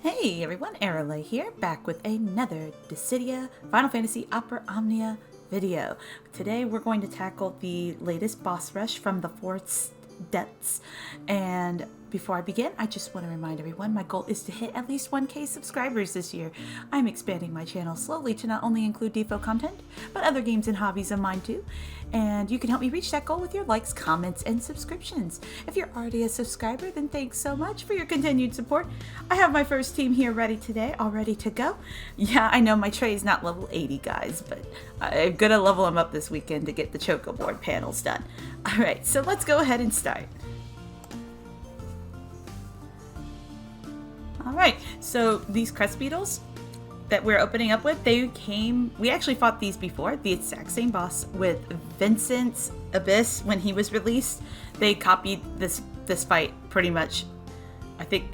Hey everyone, Aarolei here, back with another Dissidia Final Fantasy Opera Omnia video. Today we're going to tackle the latest boss rush from the Forest Depths. And before I begin, I just want to remind everyone my goal is to hit at least 1K subscribers this year. I'm expanding my channel slowly to not only include DFFOO content, but other games and hobbies of mine too. And you can help me reach that goal with your likes, comments, and subscriptions. If you're already a subscriber, then thanks so much for your continued support. I have my first team here ready today, all ready to go. Yeah, I know my tray is not level 80, guys, but I'm gonna level them up this weekend to get the Choco Board panels done. Alright, so let's go ahead and start. Alright, so these crest beetles that we're opening up with, we actually fought these before, the exact same boss with Vincent's Abyss when he was released. They copied this fight pretty much, I think,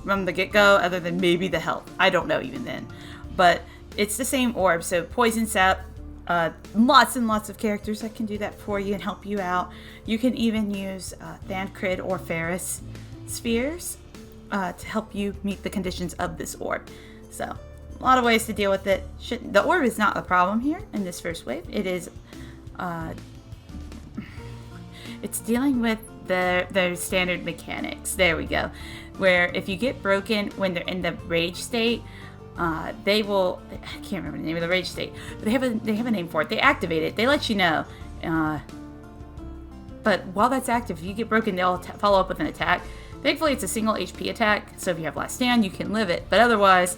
from the get-go, other than maybe the health. I don't know even then. But it's the same orb, so Poison Sap, lots and lots of characters that can do that for you and help you out. You can even use Thancred or Ferris spheres to help you meet the conditions of this orb. So, a lot of ways to deal with it. The orb is not a problem here in this first wave. It is, it's dealing with their standard mechanics. There we go. Where if you get broken when they're in the rage state, they will, I can't remember the name of the rage state, but they have a name for it. They activate it. They let you know. But while that's active, if you get broken, they'll follow up with an attack. Thankfully, it's a single HP attack, so if you have last stand, you can live it. But otherwise,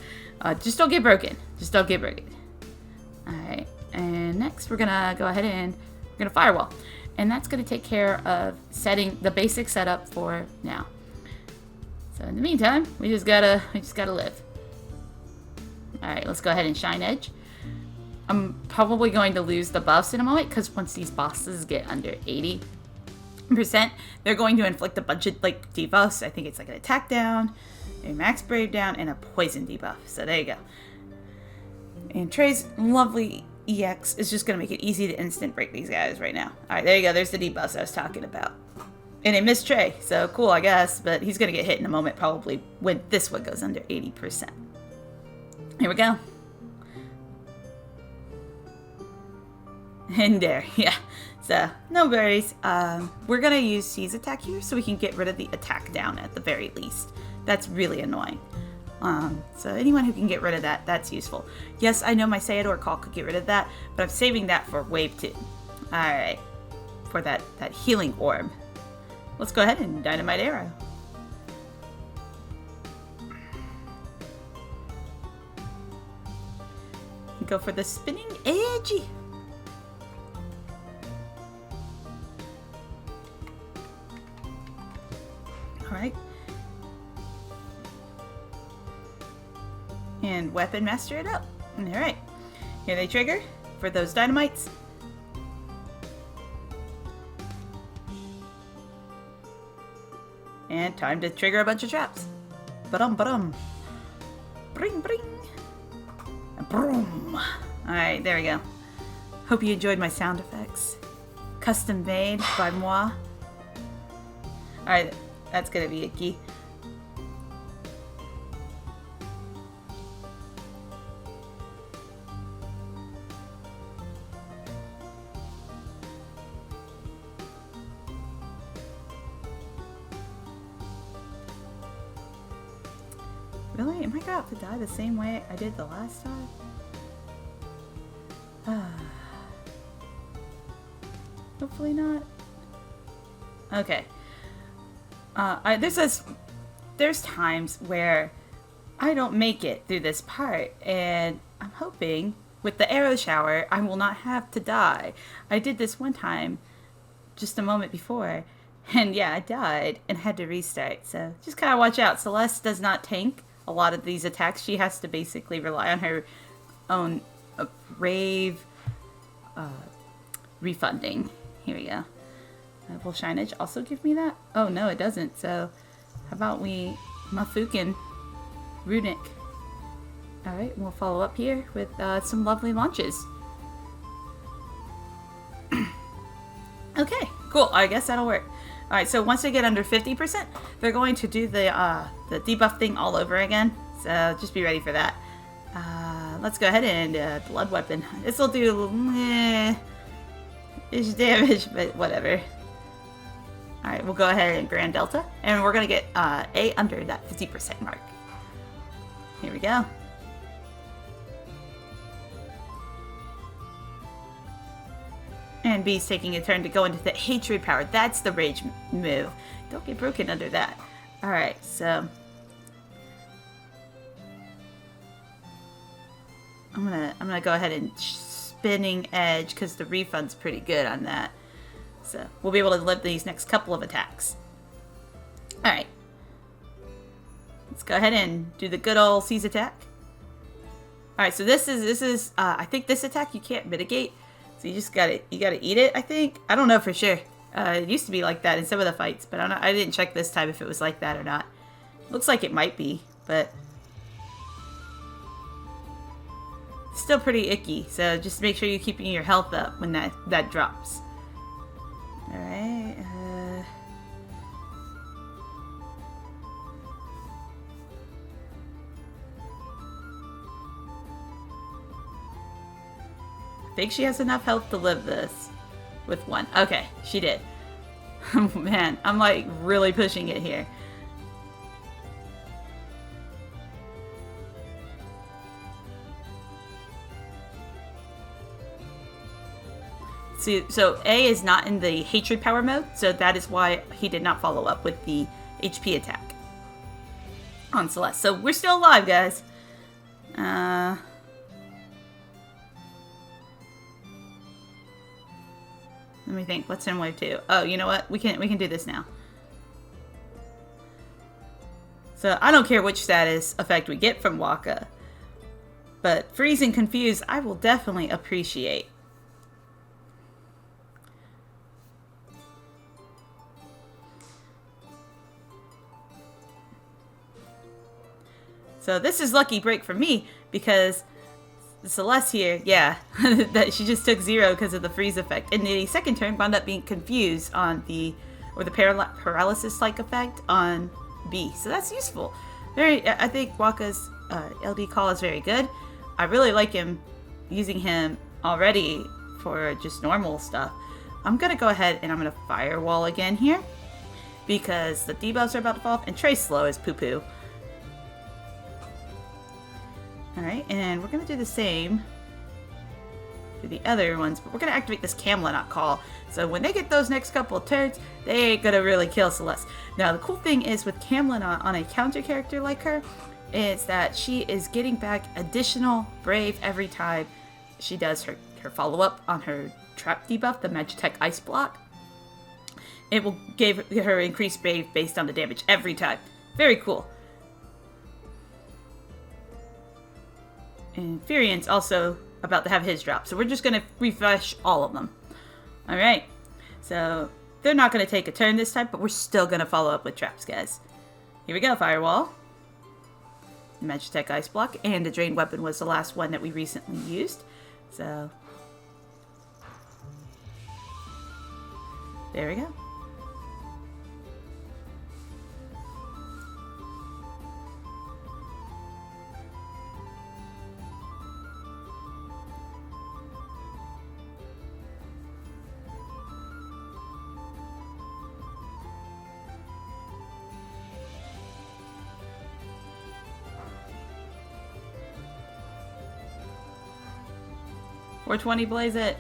just don't get broken. Just don't get broken. Alright, and next we're gonna go ahead and we're gonna firewall. And that's gonna take care of setting the basic setup for now. So in the meantime, we just gotta live. Alright, let's go ahead and Shine Edge. I'm probably going to lose the buffs in a moment, because once these bosses get under 80%, they're going to inflict a bunch of like debuffs. I think it's like an attack down, a max brave down, and a poison debuff. So there you go. And Trey's lovely EX is just going to make it easy to instant break these guys right now. Alright, there you go. There's the debuffs I was talking about. And it missed Trey, so cool, I guess. But he's going to get hit in a moment, probably when this one goes under 80%. Here we go. And there, yeah. So, no worries. We're going to use Seize attack here so we can get rid of the attack down at the very least. That's really annoying. So anyone who can get rid of that, that's useful. Yes, I know my Sayador call could get rid of that, but I'm saving that for wave 2. Alright. For that healing orb. Let's go ahead and Dynamite Arrow. Go for the Spinning Edge. Alright. And Weapon Master it up. Alright. Here they trigger for those dynamites. And time to trigger a bunch of traps. Ba-dum, ba-dum. Bring, bring. And boom. Alright, there we go. Hope you enjoyed my sound effects. Custom made by moi. Alright. That's gonna be icky. Really? Am I gonna have to die the same way I did the last time? Hopefully not. Okay. There's times where I don't make it through this part, and I'm hoping with the arrow shower I will not have to die. I did this one time just a moment before, and yeah, I died and had to restart, so just kind of watch out. Celeste does not tank a lot of these attacks. She has to basically rely on her own rave refunding. Here we go. Will Shine Edge also give me that? Oh, no, it doesn't. So, how about we Mafukin Runic? Alright, we'll follow up here with some lovely launches. Okay, cool. I guess that'll work. Alright, so once they get under 50%, they're going to do the debuff thing all over again. So just be ready for that. Let's go ahead and blood weapon. This will do ish damage, but whatever. Alright, we'll go ahead and Grand Delta. And we're going to get A under that 50% mark. Here we go. And B's taking a turn to go into the hatred power. That's the rage move. Don't get broken under that. Alright, so I'm gonna go ahead and spinning edge because the refund's pretty good on that. So we'll be able to live these next couple of attacks. Alright. Let's go ahead and do the good old seize attack. Alright, so this is I think this attack you can't mitigate. So you just gotta eat it, I think. I don't know for sure. It used to be like that in some of the fights, but I didn't check this time if it was like that or not. Looks like it might be, but still pretty icky. So just make sure you're keeping your health up when that drops. Alright, I think she has enough health to live this with one. Okay, she did. Man, I'm like really pushing it here. See, so A is not in the hatred power mode, so that is why he did not follow up with the HP attack on Celeste. So we're still alive, guys. Let me think. What's in wave 2? Oh, you know what? We can do this now. So I don't care which status effect we get from Waka, but freeze and confuse I will definitely appreciate. So this is lucky break for me because Celeste here, yeah, that she just took 0 because of the freeze effect. And the second turn wound up being confused on the paralysis-like effect on B. So that's useful. I think Waka's LD call is very good. I really like using him already for just normal stuff. I'm going to go ahead and I'm going to firewall again here because the debuffs are about to fall off and Trace Slow is poo-poo. Alright, and we're going to do the same to the other ones, but we're going to activate this Camelot call. So when they get those next couple of turns, they ain't going to really kill Celeste. Now, the cool thing is with Camelot on a counter character like her, is that she is getting back additional Brave every time she does her follow-up on her trap debuff, the Magitech Ice Block. It will give her increased Brave based on the damage every time. Very cool. And Furian's also about to have his drop, so we're just going to refresh all of them. Alright, so they're not going to take a turn this time, but we're still going to follow up with traps, guys. Here we go, Firewall. Magitech Ice Block, and the Drain Weapon was the last one that we recently used. So, there we go. Or 20 blaze it.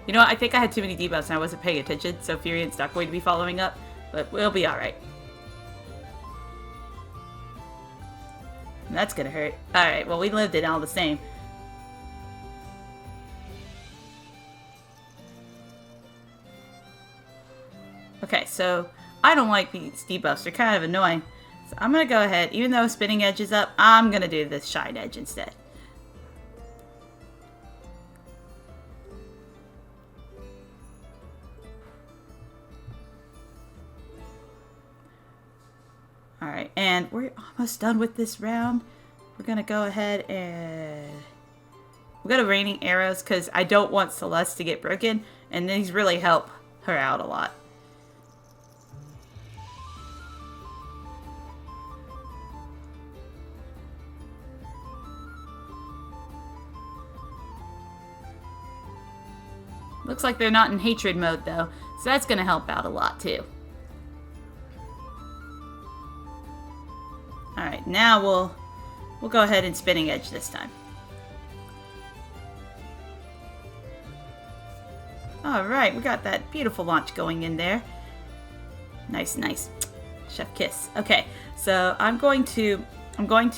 You know what? I think I had too many debuffs and I wasn't paying attention, so Furian's not going to be following up, but we'll be alright. That's gonna hurt. Alright, well, we lived it all the same. Okay, so I don't like these debuffs. They're kind of annoying. So I'm gonna go ahead, even though Spinning Edge is up, I'm gonna do this Shine Edge instead. Alright, and we're almost done with this round. We're going to go ahead and we'll go to Raining Arrows because I don't want Celeste to get broken, and these really help her out a lot. Looks like they're not in hatred mode though, so that's gonna help out a lot too. Alright, now we'll go ahead and spinning edge this time. Alright, we got that beautiful launch going in there. Nice, nice. Chef kiss. Okay, so I'm going to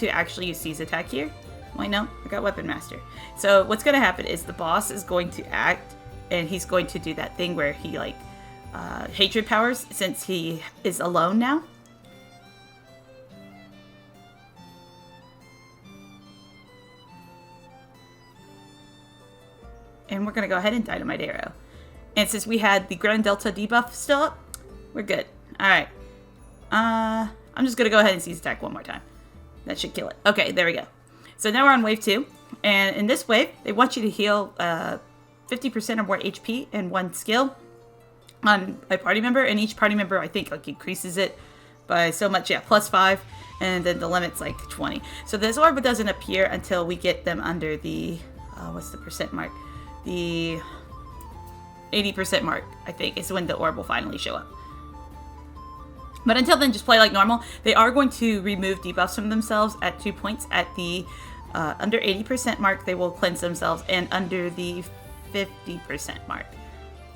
actually use Seize attack here. Wait, no, I got Weapon Master. So what's going to happen is the boss is going to act, and he's going to do that thing where he like hatred powers since he is alone now. And we're going to go ahead and Dynamite Arrow. And since we had the Ground Delta debuff still up, we're good. Alright. I'm just going to go ahead and Seize attack one more time. That should kill it. Okay, there we go. So now we're on wave 2. And in this wave, they want you to heal 50% or more HP and 1 skill on a party member. And each party member, I think, like increases it by so much. Yeah, +5. And then the limit's like 20. So this orb doesn't appear until we get them under the... what's the percent mark? The 80% mark, I think, is when the orb will finally show up. But until then, just play like normal. They are going to remove debuffs from themselves at 2 points. At the under 80% mark, they will cleanse themselves, and under the 50% mark.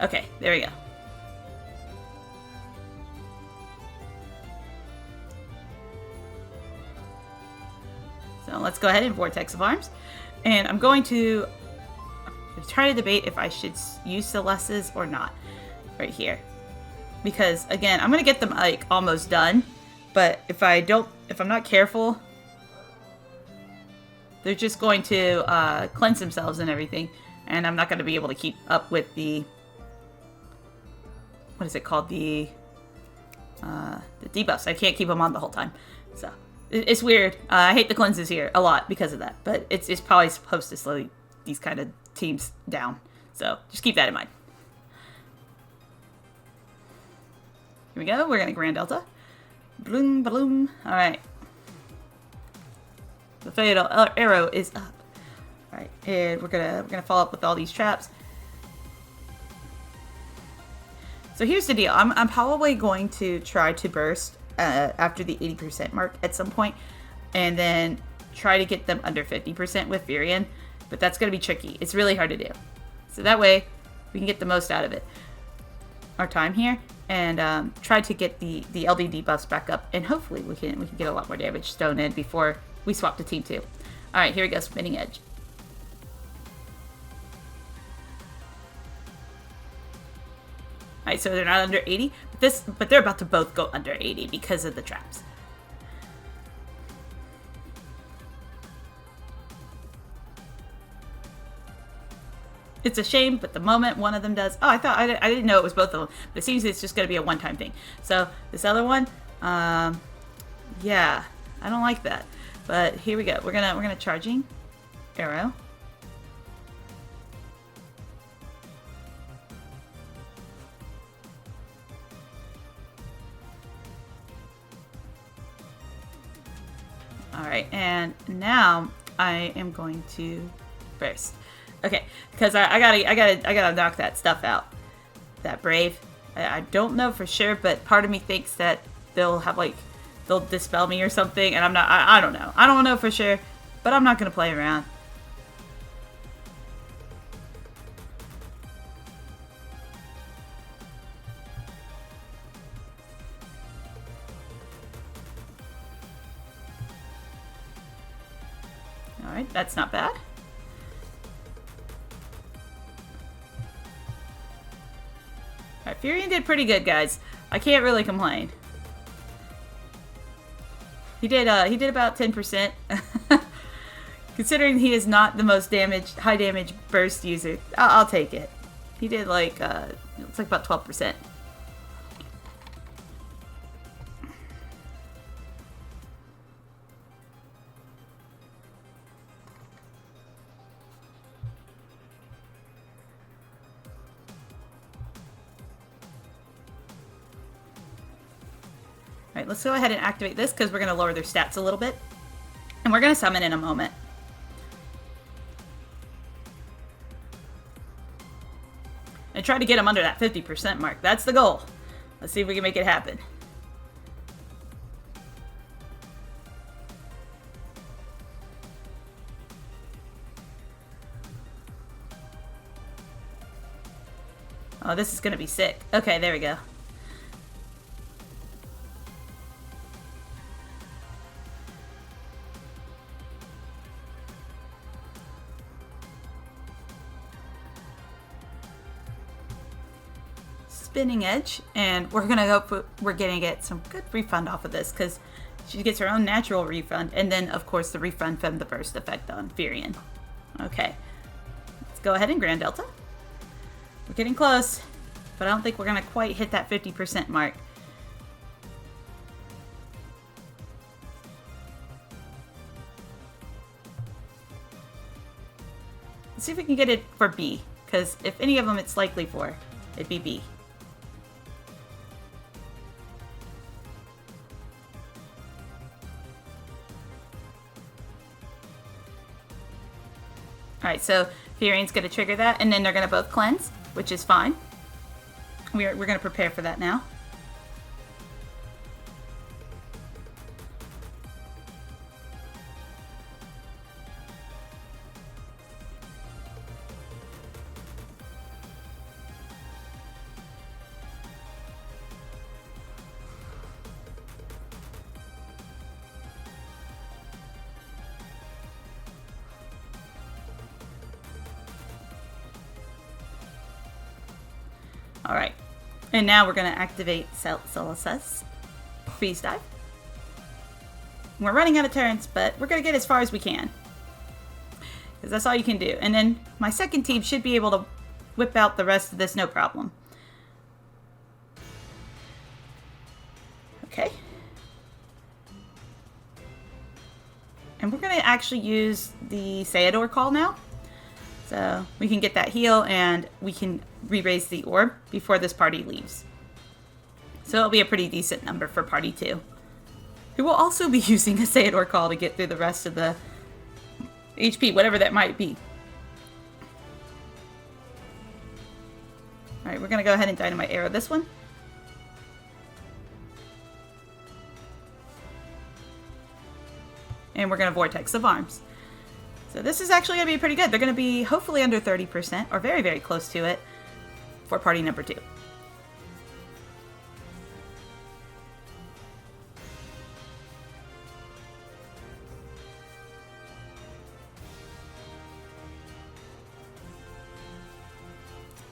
Okay, there we go. So let's go ahead and Vortex of Arms. And I'm going to try to debate if I should use Celestes or not right here. Because, again, I'm going to get them, like, almost done. But if I'm not careful, they're just going to cleanse themselves and everything. And I'm not going to be able to keep up with the... What is it called? The debuffs. I can't keep them on the whole time. So, it's weird. I hate the cleanses here a lot because of that. But it's probably supposed to slow these kind of teams down. So, just keep that in mind. Here we go. We're going to Grand Delta. Bloom, bloom. Alright. The fatal arrow is up. Alright, and we're gonna follow up with all these traps. So here's the deal. I'm probably going to try to burst after the 80% mark at some point, and then try to get them under 50% with Virion. But that's going to be tricky. It's really hard to do. So that way, we can get the most out of it. Our time here, and try to get the LD buffs back up, and hopefully we can get a lot more damage thrown in before we swap to Team 2. All right, here we go, Spinning Edge. All right, so they're not under 80, but they're about to both go under 80 because of the traps. It's a shame, but the moment one of them does... Oh, I didn't know it was both of them. But it seems it's just going to be a one-time thing. So, this other one... yeah. I don't like that. But here we go. We're gonna Charging Arrow. Alright, and now I am going to burst. Okay, because I gotta knock that stuff out. That Brave. I don't know for sure, but part of me thinks that they'll dispel me or something, and I don't know. I don't know for sure, but I'm not gonna play around. Alright, that's not bad. Alright, Furion did pretty good, guys. I can't really complain. He did about 10%. Considering he is not the most high damage burst user, I'll take it. He did like, looks like about 12%. Alright, let's go ahead and activate this because we're going to lower their stats a little bit. And we're going to summon in a moment. and try to get him under that 50% mark. That's the goal. Let's see if we can make it happen. Oh, this is gonna be sick. Okay, there we go. Spinning edge, and we're gonna hope we're gonna get some good refund off of this, because she gets her own natural refund, and then of course the refund from the burst effect on Furion. Okay, let's go ahead and Grand Delta. We're getting close, but I don't think we're gonna quite hit that 50% mark. Let's see if we can get it for B, because if any of them it's likely for, it'd be B. Alright, so Furion's going to trigger that, and then they're going to both cleanse, which is fine. We're going to prepare for that now. Alright, and now we're going to activate Celicus Freeze Dive. We're running out of turns, but we're going to get as far as we can, because that's all you can do. And then my second team should be able to whip out the rest of this no problem. Okay. And we're going to actually use the Sayador call now. So we can get that heal, and we can re-raise the orb before this party leaves. So it'll be a pretty decent number for party 2. Who will also be using a Sayador call to get through the rest of the HP, whatever that might be. Alright, we're going to go ahead and Dynamite Arrow this one. And we're going to Vortex of Arms. So this is actually going to be pretty good. They're going to be hopefully under 30%, or very, very close to it, for party number 2.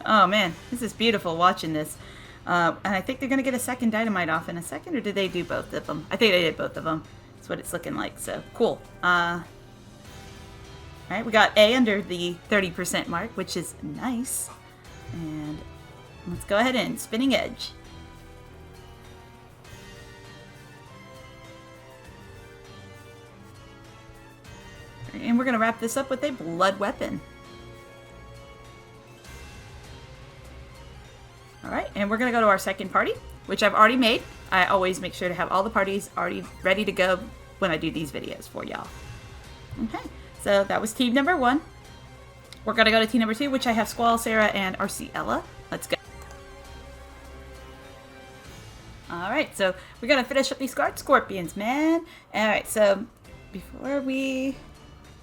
Oh man, this is beautiful watching this. And I think they're going to get a second Dynamite off in a second, or did they do both of them? I think they did both of them. That's what it's looking like, so cool. Alright, we got A under the 30% mark, which is nice. And let's go ahead and Spinning Edge. And we're going to wrap this up with a Blood Weapon. Alright, and we're going to go to our second party, which I've already made. I always make sure to have all the parties already ready to go when I do these videos for y'all. Okay. So that was team number 1. We're going to go to team number 2, which I have Squall, Sarah, and Arceella. Let's go. Alright, so we're going to finish up these Guard Scorpions, man. Alright, so before we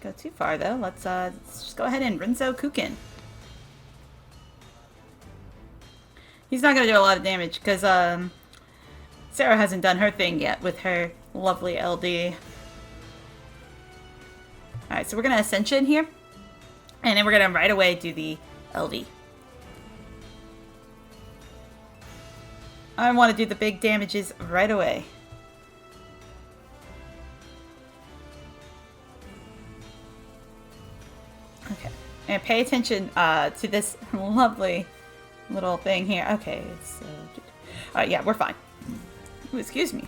go too far, though, let's just go ahead and Rinzo Kukin. He's not going to do a lot of damage, because Sarah hasn't done her thing yet with her lovely LD. Alright, so we're going to Ascension here, and then we're going to right away do the LD. I want to do the big damages right away. Okay, and pay attention to this lovely little thing here. Okay, so... Alright, yeah, we're fine. Ooh, excuse me.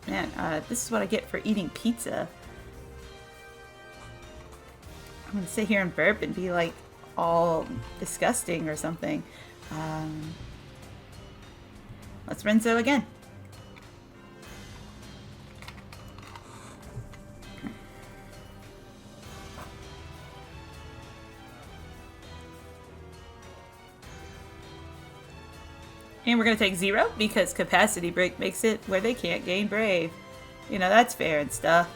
Man, this is what I get for eating pizza. I'm gonna sit here and burp and be like all disgusting or something. Let's Renzo again. And we're going to take 0 because capacity break makes it where they can't gain brave. You know, that's fair and stuff.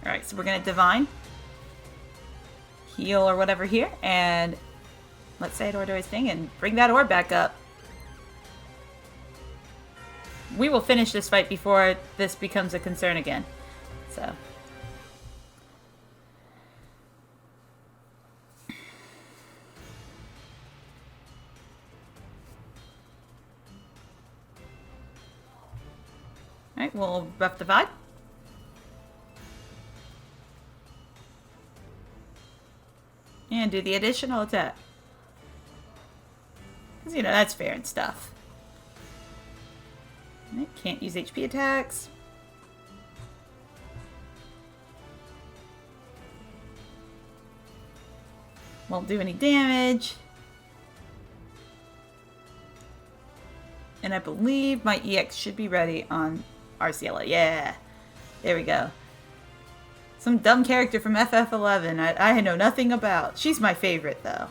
Alright, so we're going to divine. Heal or whatever here. And let's say it his thing and bring that orb back up. We will finish this fight before this becomes a concern again. So. Alright, we'll buff the vibe. And do the additional attack. Because, you know, that's fair and stuff. Right, can't use HP attacks. Won't do any damage. And I believe my EX should be ready on Aarolei. Yeah. There we go. Some dumb character from FF11 I know nothing about. She's my favorite, though.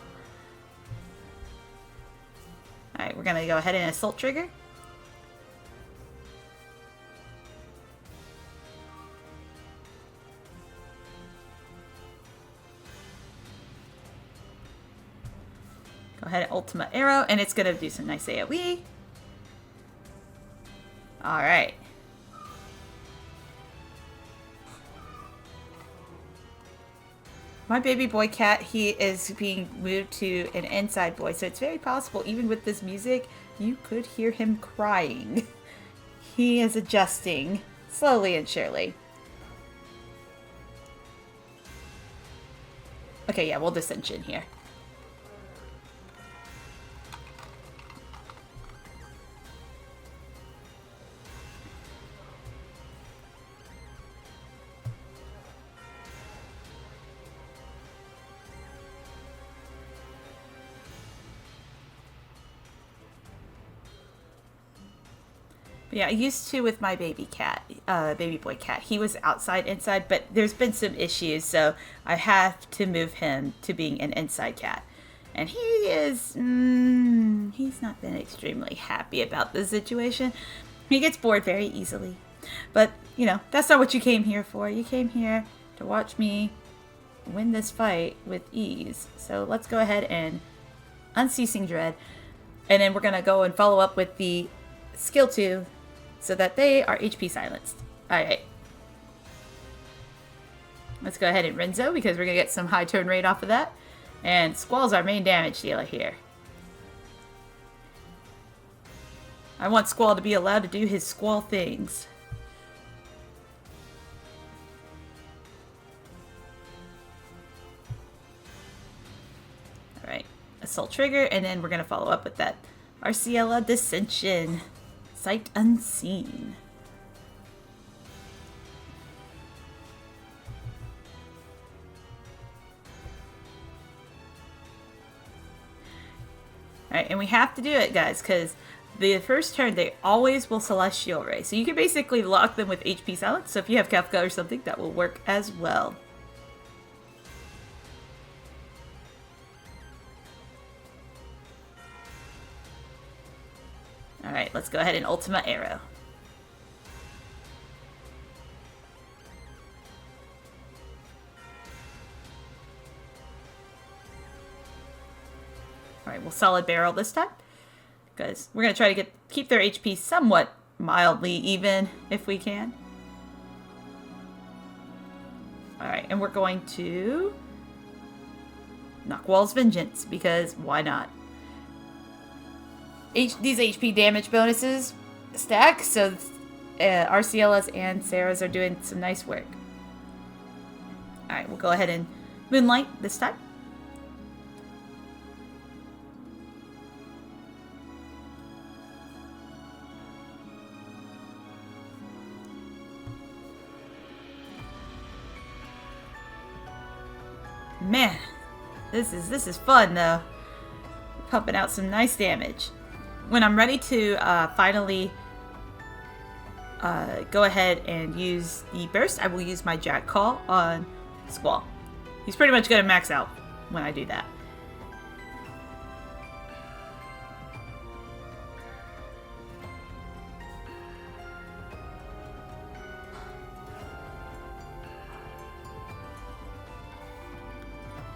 Alright, we're going to go ahead and assault trigger. Go ahead and Ultima Arrow, and it's going to do some nice AoE. Alright. My baby boy cat, he is being moved to an inside boy, so it's very possible, even with this music, you could hear him crying. He is adjusting, slowly and surely. Okay, yeah, we'll Dissension here. Yeah, I used to with my baby cat, baby boy cat. He was outside, inside, but there's been some issues, so I have to move him to being an inside cat. And he is, he's not been extremely happy about the situation. He gets bored very easily. But, you know, that's not what you came here for. You came here to watch me win this fight with ease. So let's go ahead and Unceasing Dread. And then we're going to go and follow up with the skill 2. So that they are HP silenced. Alright. Let's go ahead and Renzo because we're going to get some high turn rate off of that. And Squall's our main damage dealer here. I want Squall to be allowed to do his Squall things. Alright. Assault trigger, and then we're going to follow up with that Aarolei Dissension. Sight unseen. Alright, and we have to do it, guys, because the first turn they always will Celestial Ray. So you can basically lock them with HP silence. So if you have Kefka or something, that will work as well. Alright, let's go ahead and Ultima Arrow. Alright, we'll solid barrel this time. Because we're going to try to keep their HP somewhat mildly even, if we can. Alright, and we're going to Knockwall's Vengeance, because why not? These HP damage bonuses stack, so Aarolei and Sarah's are doing some nice work. Alright, we'll go ahead and Moonlight this time. Man, this is fun though. Pumping out some nice damage. When I'm ready to finally go ahead and use the burst, I will use my Jack Call on Squall. He's pretty much going to max out when I do that.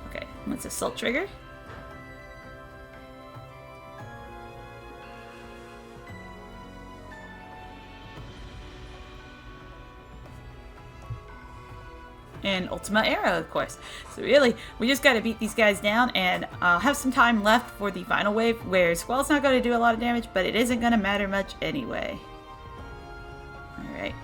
Okay, let's assault trigger. And Ultima Arrow, of course. So really, we just got to beat these guys down, and I'll have some time left for the final wave, where Squall's not going to do a lot of damage, but it isn't going to matter much anyway. Alright.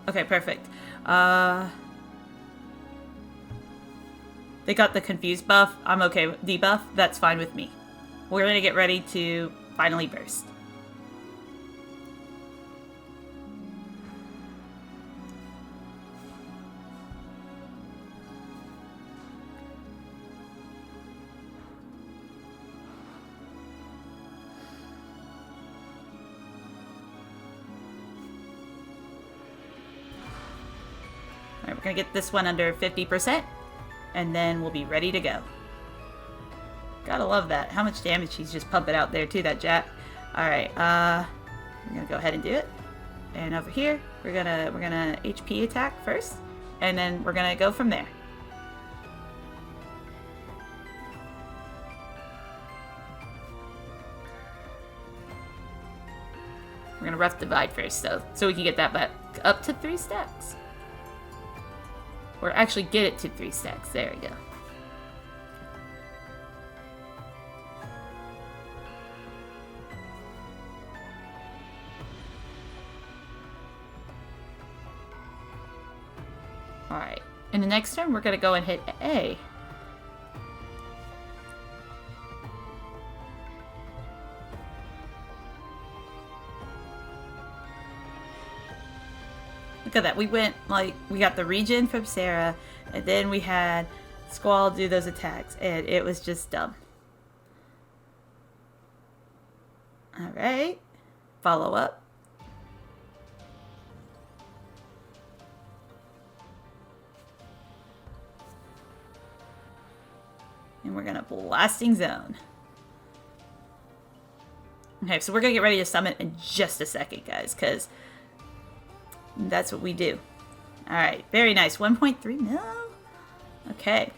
Okay, perfect. They got the confused buff. I'm okay with debuff. That's fine with me. We're going to get ready to finally burst. Alright, we're going to get this one under 50%. And then we'll be ready to go. Gotta love that. How much damage he's just pumping out there too, that Jack. Alright, we're gonna go ahead and do it. And over here, we're gonna HP attack first. And then we're gonna go from there. We're gonna rough divide first though, so we can get that back up to 3 stacks. Or actually get it to 3 stacks. There we go. Alright. In the next turn, we're going to go and hit A. Look at that. We went, like, we got the regen from Sarah, and then we had Squall do those attacks, and it was just dumb. Alright. Follow up. And we're gonna Blasting Zone. Okay, so we're gonna get ready to summon in just a second, guys, because that's what we do. Alright, very nice. 1.3 mil? Okay.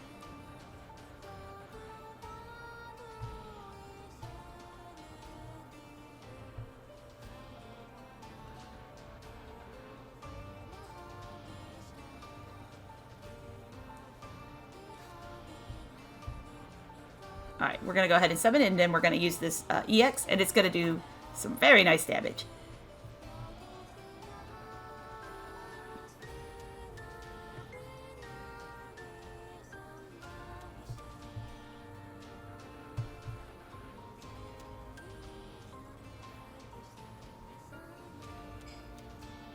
Alright, we're going to go ahead and summon it, and then we're going to use this EX, and it's going to do some very nice damage.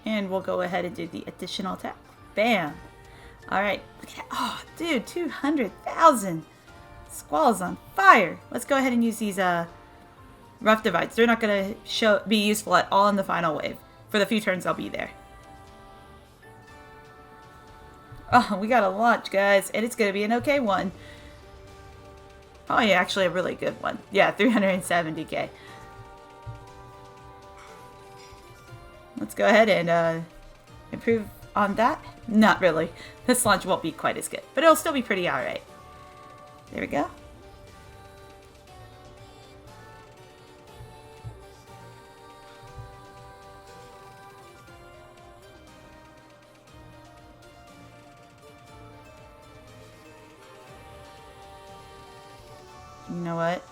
And we'll go ahead and do the additional attack. Bam! Alright. Oh, dude, 200,000! Squall's on fire! Let's go ahead and use these rough divides. They're not going to be useful at all in the final wave. For the few turns I'll be there. Oh, we got a launch, guys. And it's going to be an okay one. Oh, yeah, actually a really good one. Yeah, 370k. Let's go ahead and improve on that. Not really. This launch won't be quite as good, but it'll still be pretty alright. There we go. You know what?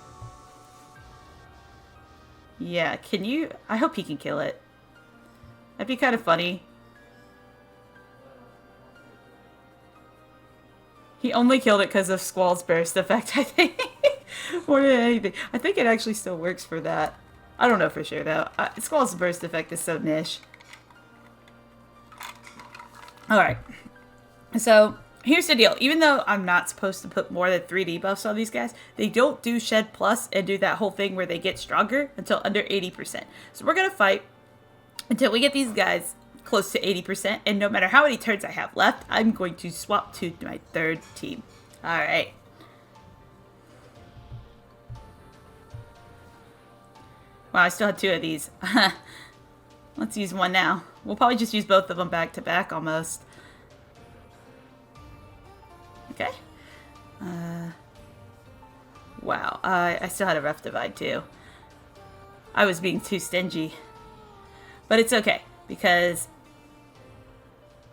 Yeah, can you? I hope he can kill it. That'd be kind of funny. He only killed it because of Squall's burst effect, I think. More than anything. I think it actually still works for that. I don't know for sure, though. Squall's burst effect is so niche. Alright. So here's the deal. Even though I'm not supposed to put more than 3 debuffs on these guys, they don't do Shed Plus and do that whole thing where they get stronger until under 80%. So we're going to fight until we get these guys close to 80%. And no matter how many turns I have left, I'm going to swap to my third team. All right. Wow, I still had 2 of these. Let's use one now. We'll probably just use both of them back to back almost. Okay. Wow, I still had a rough divide too. I was being too stingy. But it's okay, because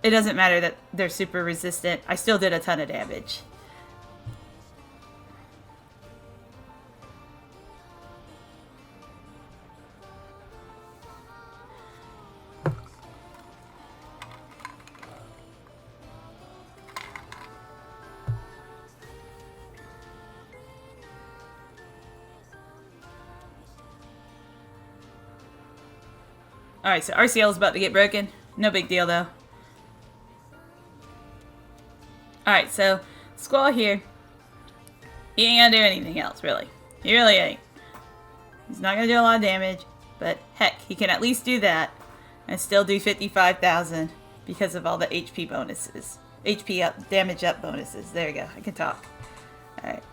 it doesn't matter that they're super resistant. I still did a ton of damage. Alright, so RCL is about to get broken. No big deal, though. Alright, so Squall here. He ain't gonna do anything else, really. He really ain't. He's not gonna do a lot of damage, but heck, he can at least do that and still do 55,000 because of all the HP bonuses. HP up, damage up bonuses. There you go. I can talk. Alright.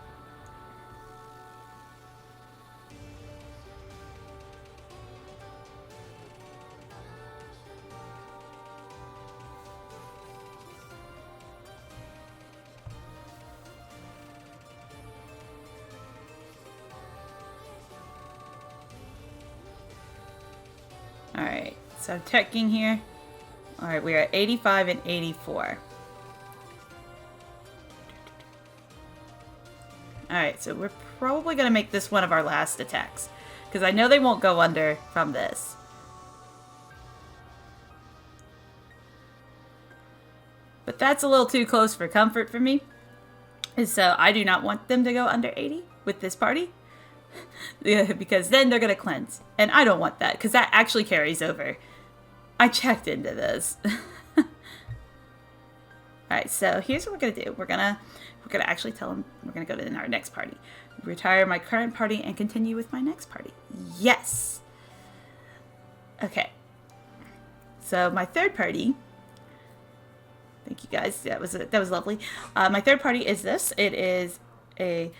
Alright, so I'm checking here. Alright, we're at 85 and 84. Alright, so we're probably going to make this one of our last attacks. Because I know they won't go under from this. But that's a little too close for comfort for me. And so I do not want them to go under 80 with this party. Because then they're going to cleanse. And I don't want that, because that actually carries over. I checked into this. Alright, so here's what we're going to do. We're gonna actually tell them we're going to go to our next party. Retire my current party and continue with my next party. Yes! Okay. So my third party... Thank you guys. That was lovely. My third party is this. It is a...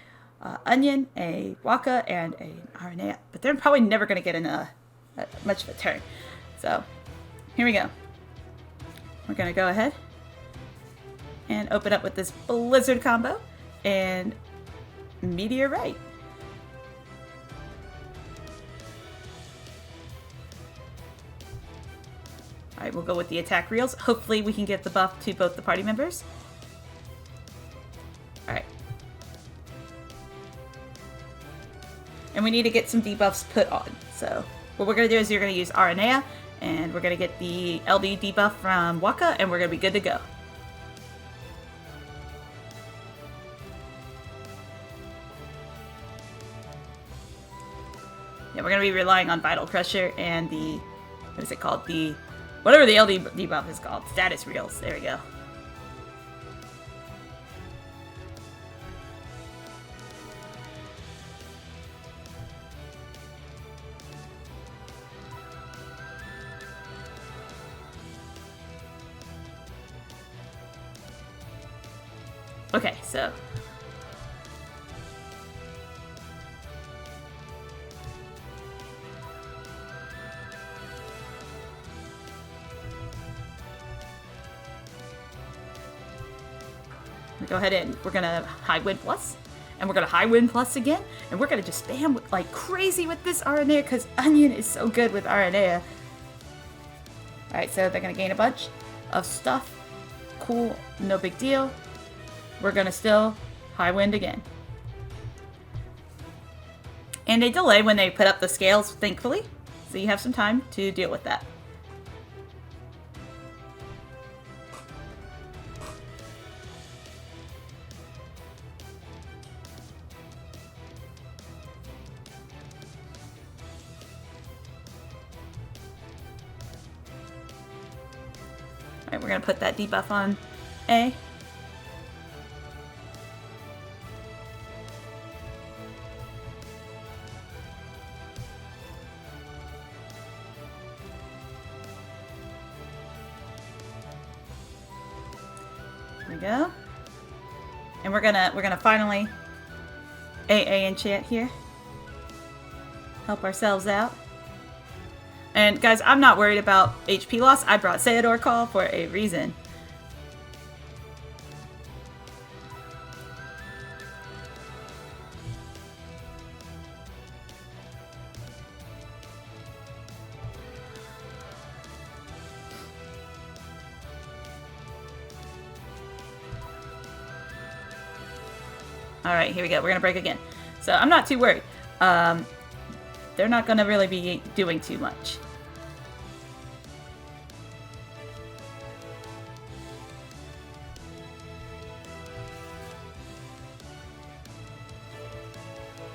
Onion, a Waka, and an Aarolei, but they're probably never going to get in much of a turn. So, here we go. We're going to go ahead and open up with this Blizzard combo and Meteorite. Alright, we'll go with the attack reels. Hopefully we can get the buff to both the party members. Alright. And we need to get some debuffs put on. So what we're going to do is you're going to use Aarolei, and we're going to get the LD debuff from Waka, and we're going to be good to go. Yeah, we're going to be relying on Vital Crusher and the, what is it called? Whatever the LD debuff is called. Status Reels. There we go. Okay, so we go ahead and we're gonna high wind plus, and we're gonna high wind plus again, and we're gonna just spam like crazy with this Aarolei because Onion is so good with Aarolei. Alright, so they're gonna gain a bunch of stuff. Cool, no big deal. We're gonna still high wind again. And they delay when they put up the scales, thankfully. So you have some time to deal with that. Alright, we're gonna put that debuff on A. There we go. And we're gonna finally AA enchant here. Help ourselves out. And guys, I'm not worried about HP loss. I brought Sayador Call for a reason. Alright, here we go. We're gonna break again. So I'm not too worried. They're not gonna really be doing too much.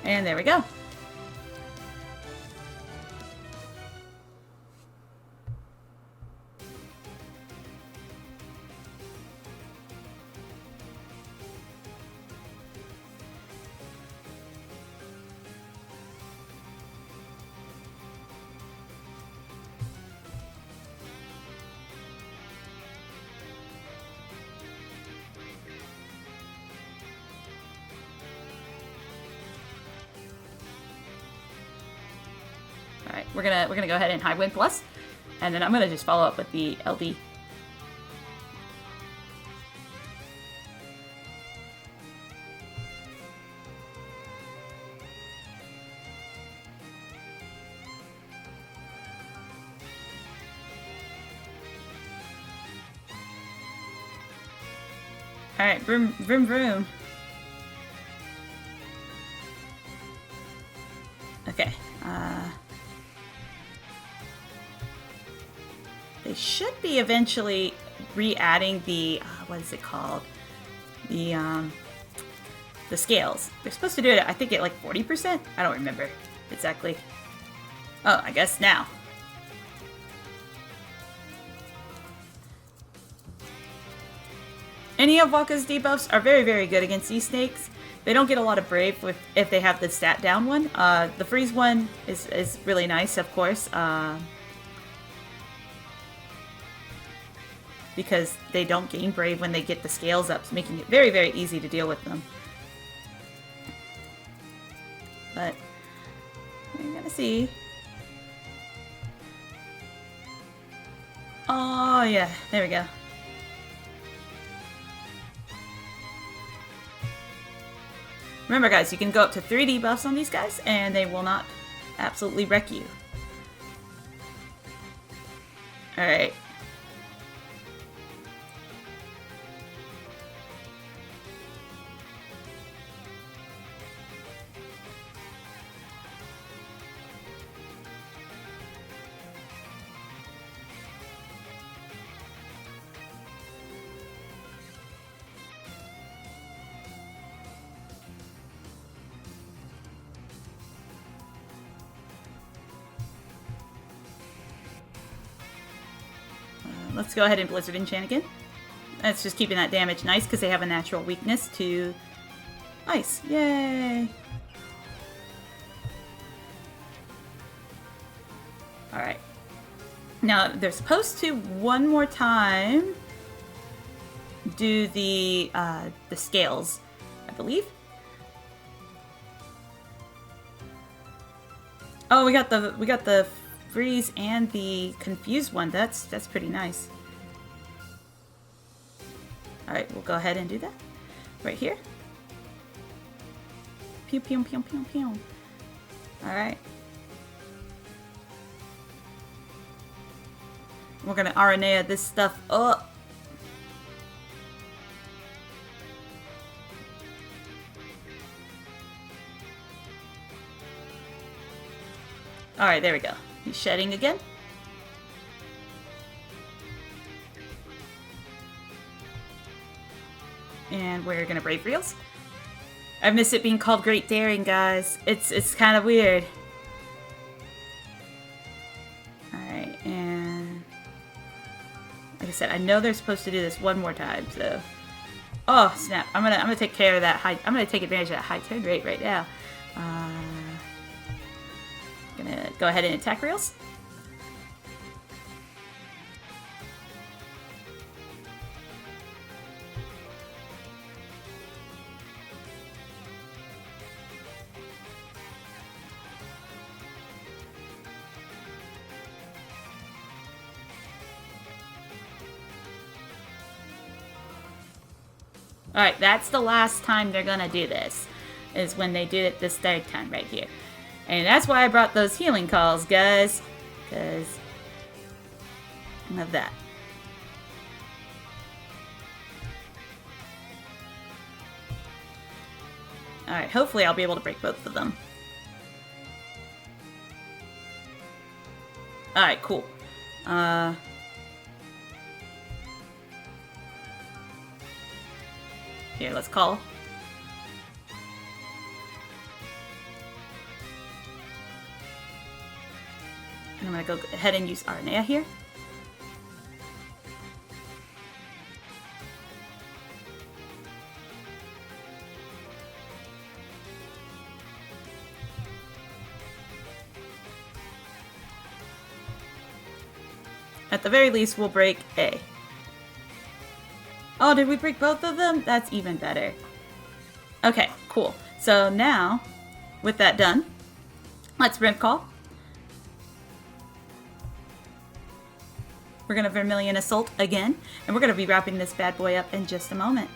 And there we go. Alright, we're gonna go ahead and high wind plus, and then I'm gonna just follow up with the LD. Alright, vroom vroom vroom. Okay, they should be eventually re-adding the, what is it called? The scales. They're supposed to do it, I think, at like 40%? I don't remember exactly. Oh, I guess now. Any of Waka's debuffs are very, very good against these snakes. They don't get a lot of brave if they have the stat down one. The freeze one is really nice, of course. Because they don't gain brave when they get the scales up, making it very, very easy to deal with them. But we're gonna see. Oh yeah, there we go. Remember guys, you can go up to 3 debuffs on these guys and they will not absolutely wreck you. Alright. Let's go ahead and Blizzard Enchant again. That's just keeping that damage nice because they have a natural weakness to ice. Yay! Alright. Now, they're supposed to, one more time, do the scales, I believe. Oh, we got the freeze and the confused one. That's pretty nice. Alright, we'll go ahead and do that. Right here. Pew pew pew pew pew. Alright. We're gonna Aarolei this stuff up. Alright, there we go. He's shedding again. And we're gonna Brave Reels. I miss it being called Great Daring, guys. It's kind of weird. Alright, and I said, I know they're supposed to do this one more time, so... Oh, snap. I'm gonna take care of that high... I'm gonna take advantage of that high turn rate right now. Gonna go ahead and attack rails. Alright, that's the last time they're gonna do this, is when they do it this third time right here. And that's why I brought those healing calls, guys, because of that. Alright, hopefully I'll be able to break both of them. Alright, cool. Here, let's call. And I'm gonna go ahead and use Aarolei here. At the very least, we'll break A. Oh, did we break both of them? That's even better. Okay, cool. So now, with that done, let's rim call. We're going to Vermilion Assault again, and we're going to be wrapping this bad boy up in just a moment.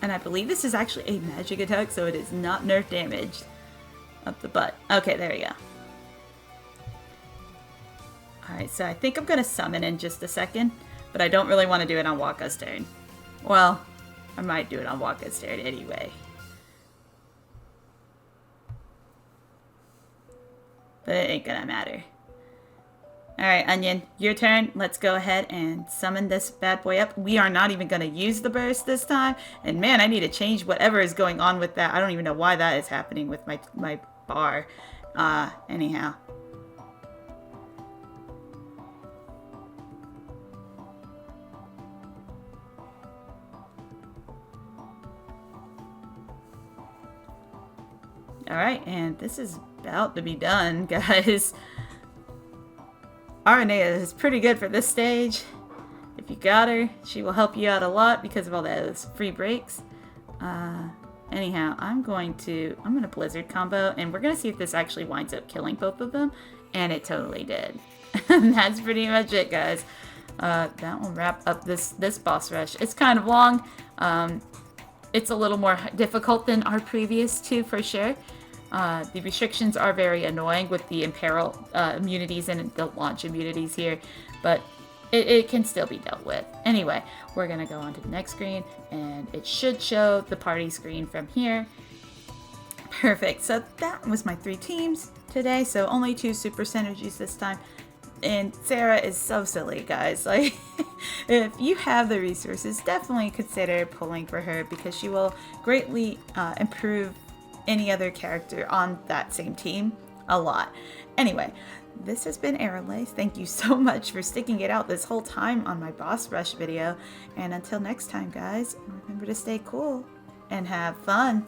And I believe this is actually a magic attack, so it is not nerf damaged. Up the butt. Okay, there we go. Alright, so I think I'm going to summon in just a second, but I don't really want to do it on Wakka's turn. Well, I might do it on Wakka's turn anyway. But it ain't gonna matter. Alright, Onion, your turn. Let's go ahead and summon this bad boy up. We are not even going to use the burst this time. And man, I need to change whatever is going on with that. I don't even know why that is happening with my bar. Anyhow. Alright, and this is about to be done, guys. Aarolei is pretty good for this stage. If you got her, she will help you out a lot because of all those free breaks. Anyhow, I'm gonna Blizzard combo, and we're gonna see if this actually winds up killing both of them, and it totally did. And that's pretty much it, guys. That will wrap up this boss rush. It's kind of long. It's a little more difficult than our previous two, for sure. The restrictions are very annoying with the Imperil immunities and the launch immunities here, but it can still be dealt with. Anyway, we're going to go on to the next screen, and it should show the party screen from here. Perfect. So that was my 3 teams today, so only 2 super synergies this time. And Sarah is so silly, guys. Like, if you have the resources, definitely consider pulling for her because she will greatly improve any other character on that same team a lot. Anyway, this has been Aarolei. Thank you so much for sticking it out this whole time on my boss rush video. And until next time, guys, remember to stay cool and have fun.